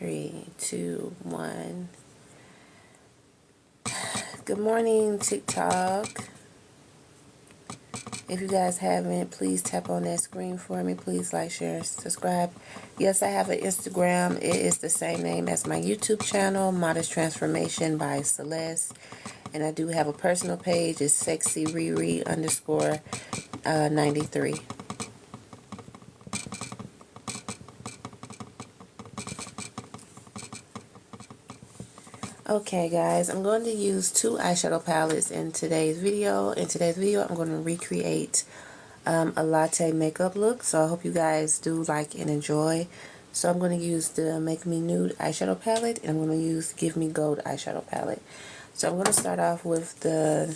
3, 2, 1. Good morning, TikTok. If you guys haven't, please tap on that screen for me. Please like, share, and subscribe. Yes, I have an Instagram. It is the same name as my YouTube channel, Modest Transformation by Celeste. And I do have a personal page. It's sexyriri_93. Okay guys, I'm going to use two eyeshadow palettes in today's video. In today's video, I'm going to recreate a latte makeup look. So I hope you guys do like and enjoy. So I'm going to use the Make Me Nude eyeshadow palette, and I'm going to use Give Me Gold eyeshadow palette. So I'm going to start off with the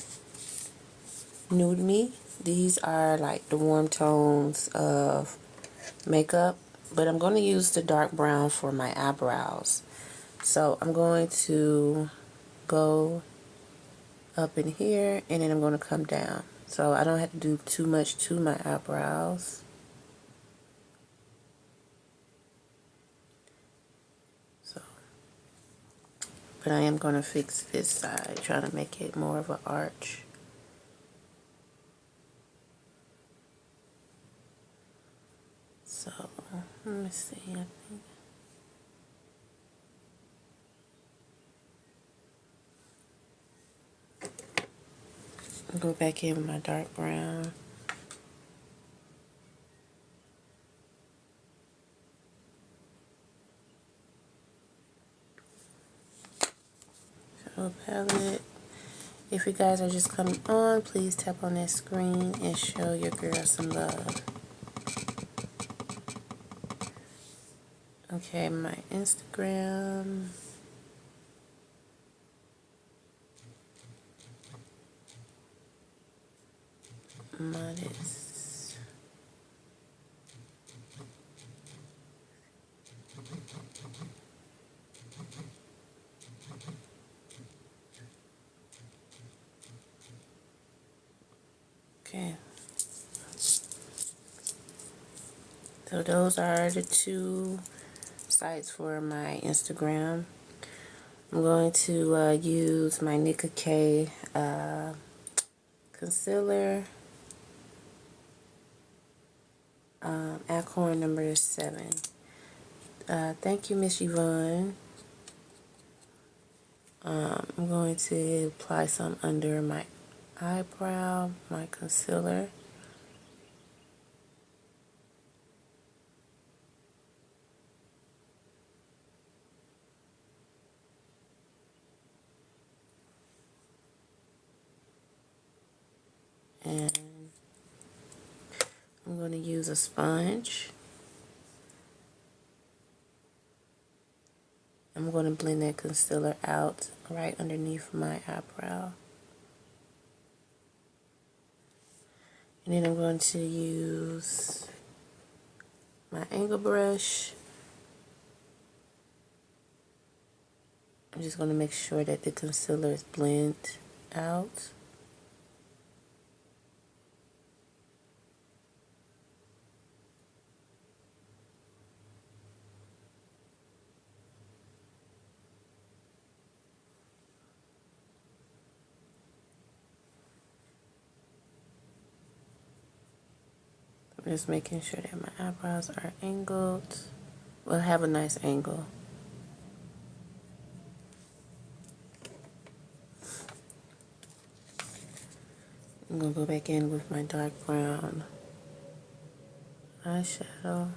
Nude Me. These are like the warm tones of makeup, but I'm going to use the dark brown for my eyebrows. So I'm going to go up in here, and then I'm going to come down. So I don't have to do too much to my eyebrows. So, but I am going to fix this side, trying to make it more of an arch. So, let me see, I think. I'll go back in with my dark brown. Shadow palette. If you guys are just coming on, please tap on that screen and show your girl some love. Okay, my Instagram. Modest. Okay. So those are the two sites for my Instagram. I'm going to use my Nicka K concealer, Alcorn number 7. Thank you, Miss Yvonne. I'm going to apply some under my eyebrow, my concealer. And I'm going to use a sponge. I'm going to blend that concealer out right underneath my eyebrow. And then I'm going to use my angle brush. I'm just going to make sure that the concealer is blended out. I'm just making sure that my eyebrows are angled. Well, have a nice angle. I'm going to go back in with my dark brown eyeshadow.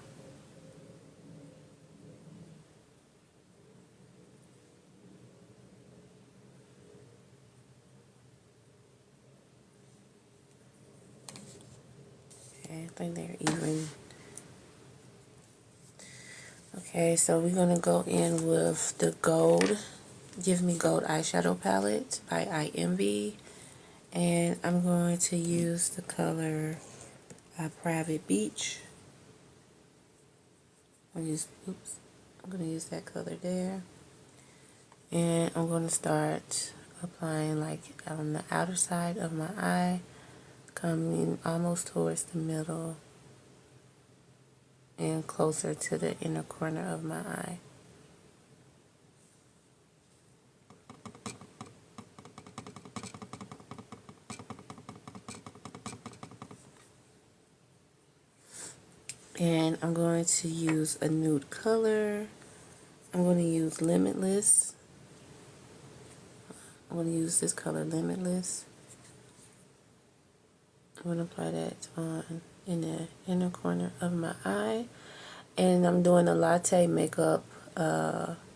Okay, I think they're even. Okay, so we're going to go in with the gold, Give Me Gold eyeshadow palette by IMV. And I'm going to use the color Private Beach. I'm going to use that color there. And I'm going to start applying like on the outer side of my eye, coming almost towards the middle and closer to the inner corner of my eye. And I'm going to use a nude color. I'm going to use Limitless. I'm going to use this color, Limitless. I'm going to apply that on in the inner corner of my eye. And I'm doing a latte makeup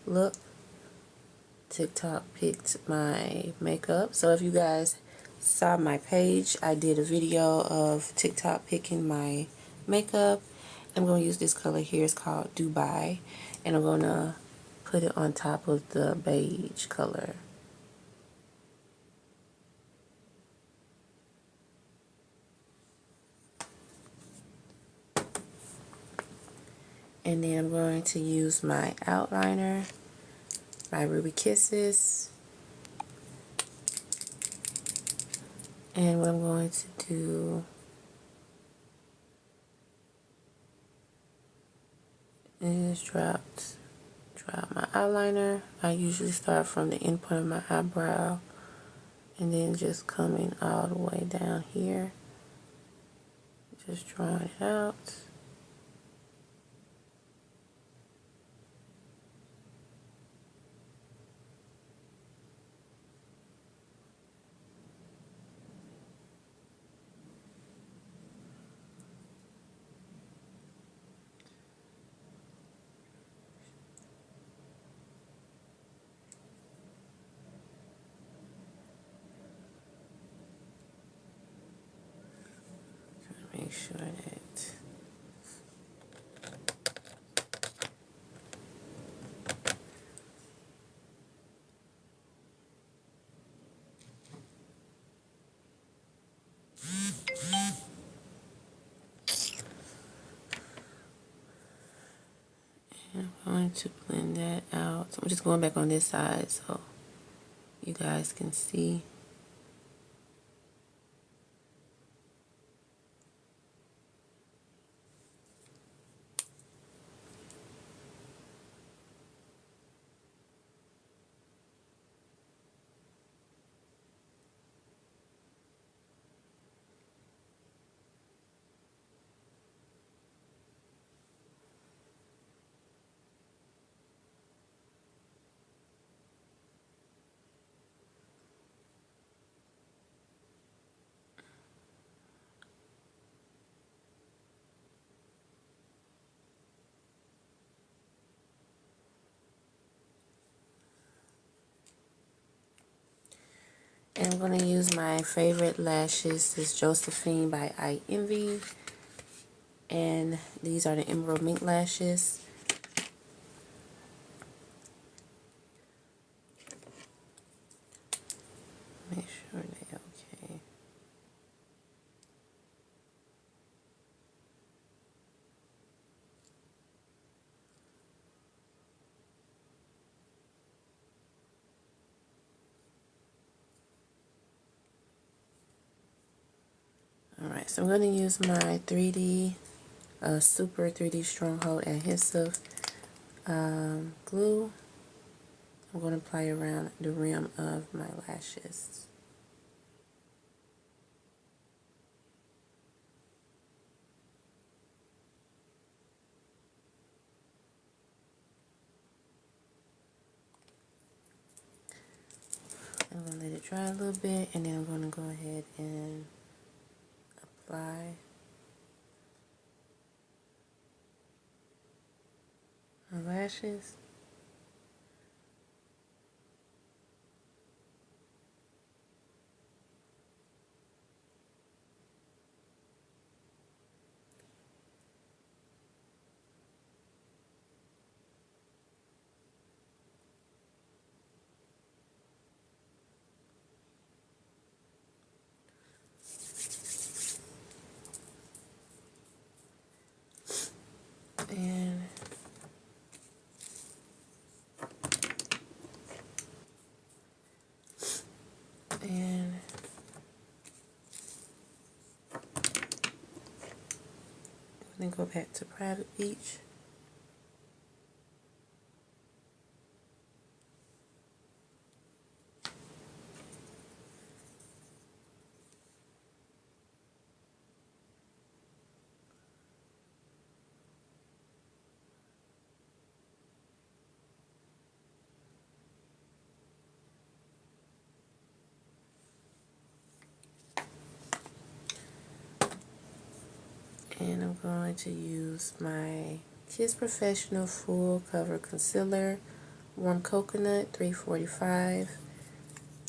look. TikTok picked my makeup. So if you guys saw my page, I did a video of TikTok picking my makeup. I'm going to use this color here. It's called Dubai. And I'm going to put it on top of the beige color. And then I'm going to use my outliner by Ruby Kisses. And what I'm going to do is drop my eyeliner. I usually start from the end point of my eyebrow and then just coming all the way down here. Just drawing it out. Make sure that I'm going to blend that out. So I'm just going back on this side so you guys can see. And I'm going to use my favorite lashes. This is Josephine by I Envy. And these are the Emerald Mink lashes. Make sure they're okay. Alright, so I'm going to use my 3D, Super 3D Stronghold Adhesive glue. I'm going to apply around the rim of my lashes. I'm going to let it dry a little bit, and then I'm going to go ahead and apply my lashes. And then go back to Private Beach. And I'm going to use my Kiss Professional Full Cover Concealer, Warm Coconut 345.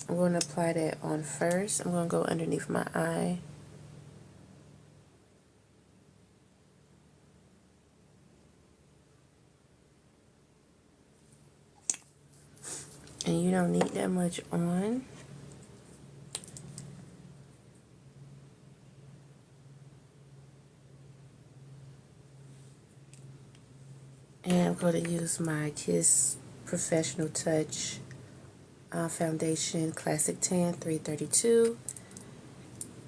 I'm going to apply that on first. I'm going to go underneath my eye. And you don't need that much on. And I'm going to use my Kiss Professional Touch Foundation Classic Tan 332.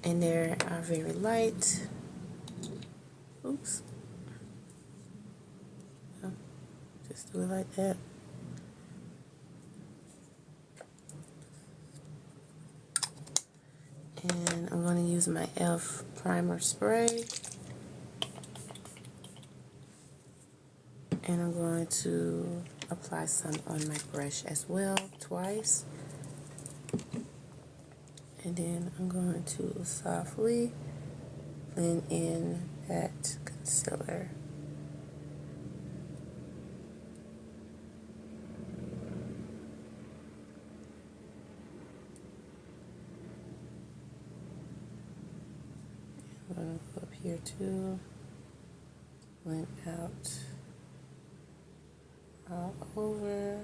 And they are very light. Oops. Oh, just do it like that. And I'm going to use my e.l.f. primer spray. And I'm going to apply some on my brush as well, twice. And then I'm going to softly blend in that concealer. I'm going to go up here too, blend out all over.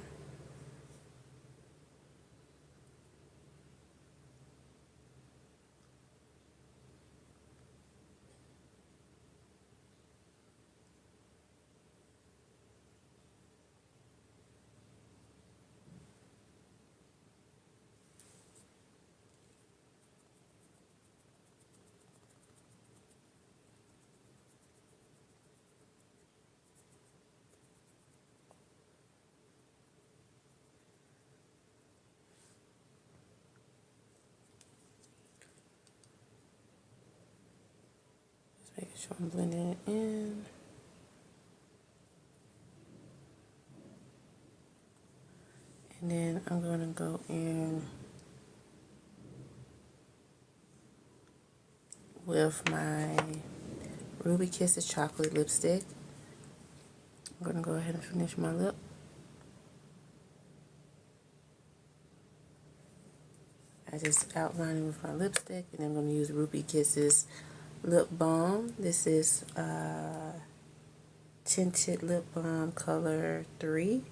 Just making sure I'm blending it in. And then I'm going to go in with my Ruby Kisses chocolate lipstick. I'm going to go ahead and finish my lip. I just outline it with my lipstick, and I'm going to use Ruby Kisses lip balm. This is tinted lip balm color 3.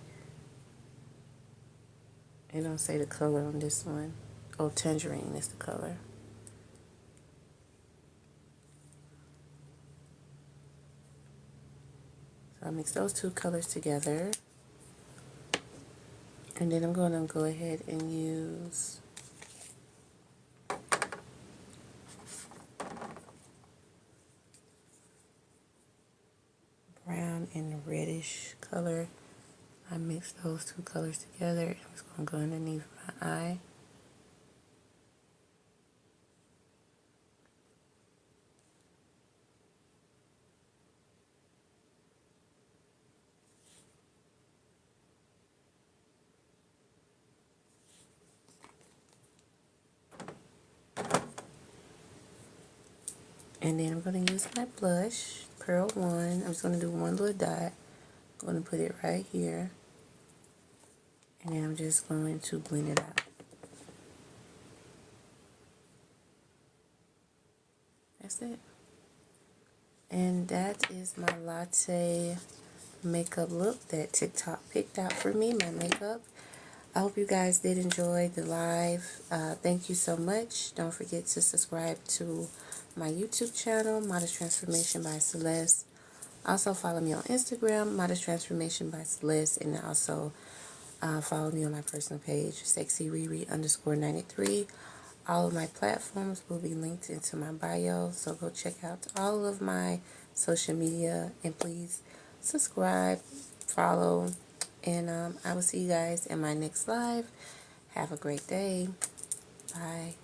It don't say the color on this one. Oh, tangerine is the color. So I mix those two colors together. And then I'm going to go ahead and use brown and reddish color. I mix those two colors together. I'm just going to go underneath my eye. And then I'm going to use my blush, Pearl 1. I'm just going to do one little dot. I'm going to put it right here. And then I'm just going to blend it out. That's it. And that is my latte makeup look that TikTok picked out for me, my makeup. I hope you guys did enjoy the live. Thank you so much. Don't forget to subscribe to my YouTube channel, Modest Transformation by Celeste. Also follow me on Instagram, Modest Transformation by Celeste, and also follow me on my personal page, SexyRiri_93. All of my platforms will be linked into my bio, so go check out all of my social media, and please subscribe, follow, and I will see you guys in my next live. Have a great day. Bye.